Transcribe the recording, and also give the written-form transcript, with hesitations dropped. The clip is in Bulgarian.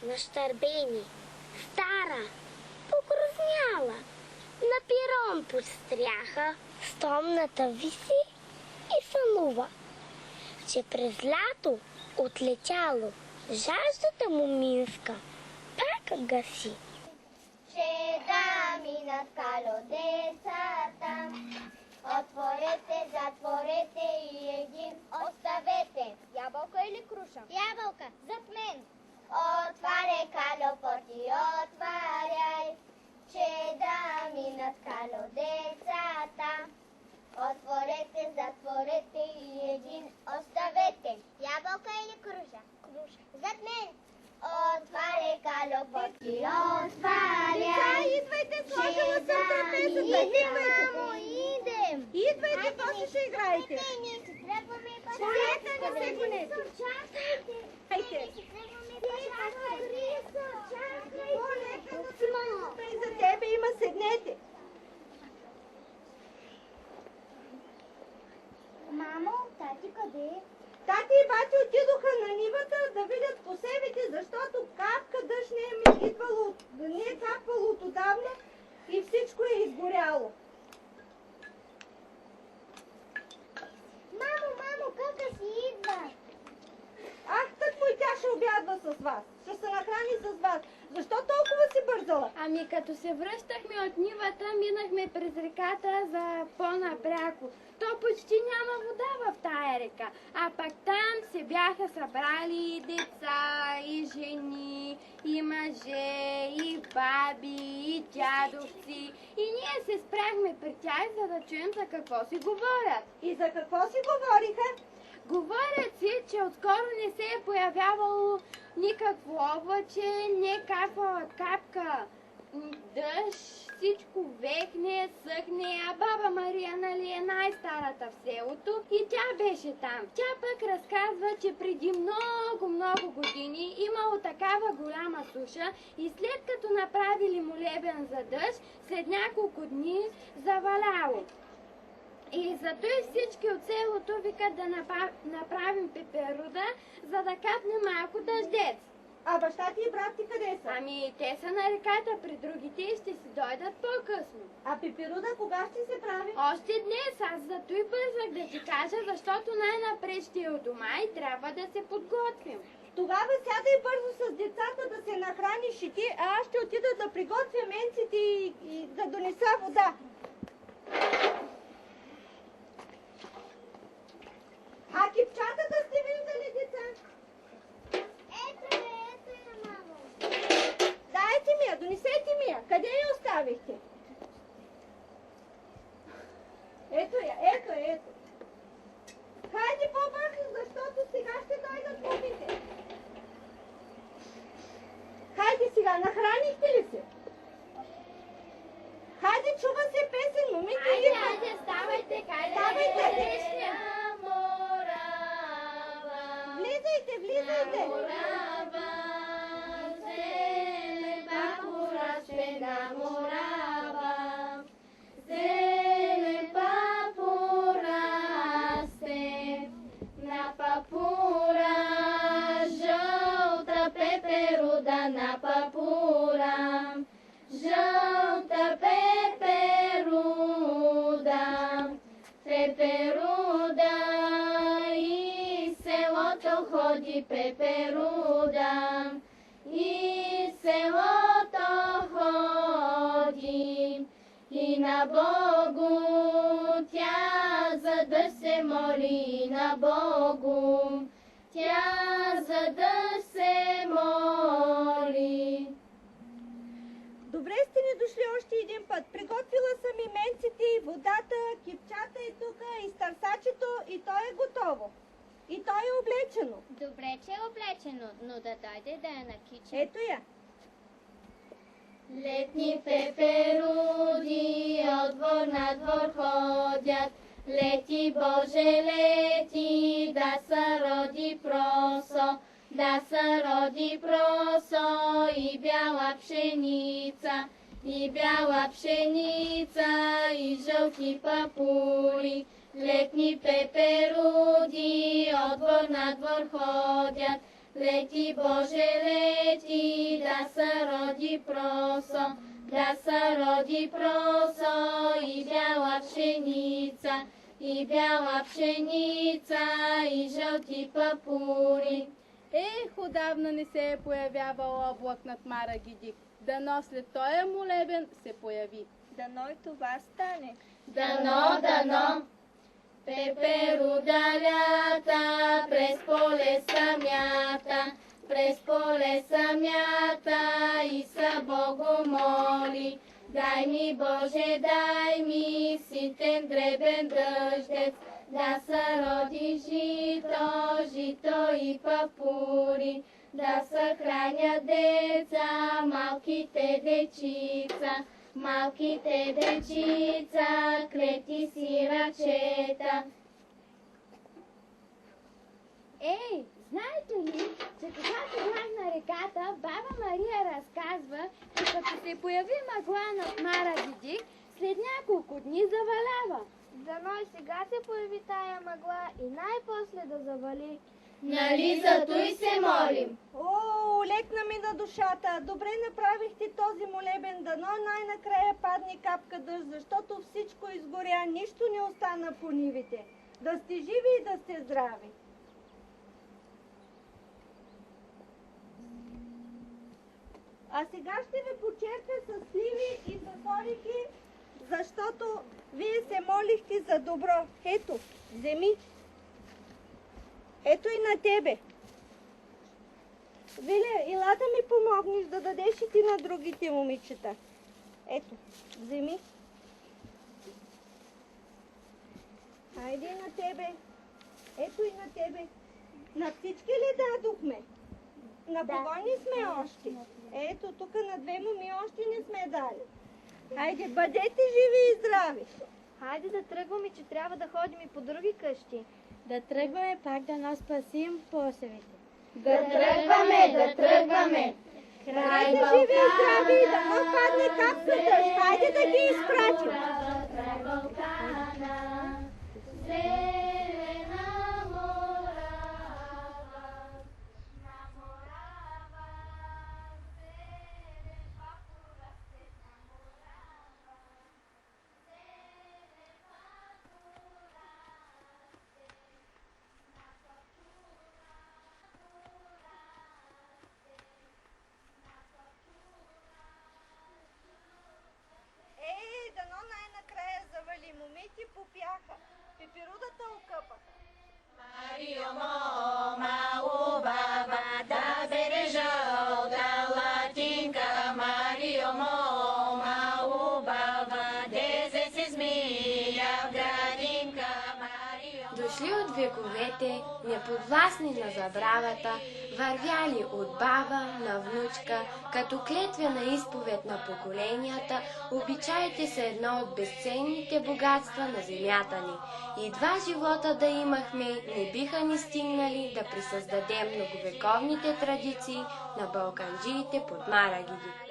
нащърбени, стара, погрозняла, на пирон под стряха, стомната виси и сънува, че през лято отлетяло жаждата му минска, пак гаси. Че да минат колодецата, отворете, затворете и един оставете. Ябълка или круша? Ябълка, зад мен. Отваряй, кало, порти, отваряй, че да минат колодецата. Отворете, затворете и един оставете. Ябълка или круша? Круша. Зад мен. Отваряй, кало, порти, отваряй. Идвайте, сложила съм трапезата. Идем. Идвайте, после ще играете. Ние си тръгваме и Полета не се гонете. Чакайте. Хайде. Полета на трапезата и за тебе има, седнете. Мамо, тати къде е? Тати и бати отидоха на нивата да видят посевите, защото капка дъжд не е капвало от отдавна и всичко е изгоряло. Мамо, кака си идва? Ах, тъкмо и тя ще обядва с вас. Ще се нахрани с вас. Защо толкова си бързала? Ами като се връщахме от нивата, минахме през реката за по-напряко. То почти няма вода в тая река. А пак там се бяха събрали и деца, и жени, и мъже, и баби, и дядовци. И ние се спряхме при тях, за да чуем за какво си говорят. И за какво си говориха? Говорят си, че отскоро не се е появявало никакво облаче, не капала капка дъжд, всичко вехне, съхне, а баба Мария, нали, е най-старата в селото и тя беше там. Тя пък разказва, че преди много години имало такава голяма суша и след като направили молебен за дъжд, след няколко дни заваляло. И зато и всички от селото викат да направим пеперуда, за да капне малко дъждец. А баща ти и брат ти къде са? Ами те са на реката при другите и ще си дойдат по-късно. А пеперуда кога ще се прави? Още днес, аз зато и бързах да ти кажа, защото най-напред ще е у дома и трябва да се подготвим. Тогава сядай бързо с децата да се нахраниш и ти, а аз ще отида да приготвя менците и да донеса вода. А кипчатата сте виждали, деца? Ето я, мамо. Дайте ми я, донесете ми я. Къде я оставихте? Ето я, ето. Хайде по-бързо, защото сега ще дойдат бубите. Хайде сега, нахранихте ли се? Хайде, чува се песен, момите. Хайде, ставайте, Ставайте. Влизайте. На папура, жълта пеперуда, и селото ходи пеперуда, и селото ходи, и на Богу тя, за да се моли, и на Богу тя, за да се моли. Добре сте ни дошли още един път. Приготвила съм и менците, и водата, кипчата е тук, и старсачето, и то е готово. И то е облечено. Добре, че е облечено, но да дойде да я накичим. Ето я. Летни пеперуди от двор на двор ходят, лети, Боже, лети, да се роди просо, да се роди просо и бяла пшеница, и бяла пшеница, и жълти папури. Летни пеперуди от двор на двор ходят, Лети, Боже, лети, да се роди просо, да се роди просо и бяла пшеница, и бяла пшеница, и жълти папури. Отдавна не се е появявал облак над Мара Гидик. Дано след този молебен се появи. Дано и това стане. Дано, дано. Пеперуда лята, през поле самята, през поле самята и са Богу моли. Дай ми, Боже, дай ми ситен дребен дъждец, да се роди жито, жито и папури, да се хранят деца, малките дечица, малките дечица, клети сирачета. Знаете ли, че когато бях на реката, баба Мария разказва, че като се появи мъгла над Мара Гидик, след няколко дни завалява. Дано и сега се появи тая мъгла и най-после да завали. Нали зато и се молим? О, лекна ми на душата. Добре направихте този молебен. Дано най-накрая падне капка дъжд, защото всичко изгоря, нищо не остана по нивите. Да сте живи и да сте здрави. А сега ще ви почерпя с сливи и с орехи, защото вие се молихте за добро. Ето, вземи. Ето и на тебе. Виле, ела да ми помогнеш да дадеш и ти на другите момичета. Ето, вземи. Хайде и на тебе. Ето и на тебе. На всички ли дадохме? На кого не сме още? Ето, тук на две моми още не сме дали. Хайде, бъдете живи и здрави. Хайде да тръгваме, че трябва да ходим и по други къщи. Да тръгваме пак да нас спасим посевите. Да тръгваме, да тръгваме. Бъдете живи и здрави, да му падне капката. Хайде да ги изпратим. Край Балкана, зелена Морава, на Морава, зелен папур расте на Морава, зелен папур расте на Дано най-накрая завали. Момите попяха. Пеперудата окъпаха. Марио мома убава, да бережа да латинка. Марио мома убава, дезе се змия в градинка. Дошли от вековете, неподвластни на забравата, вървяли от баба на внучка, като клетвена изповед на поколенията, обичаите са едно от безценните богатства на земята ни. И два живота да имахме, не биха ни стигнали да присъздадем многовековните традиции на балканджиите под Мара Гидик.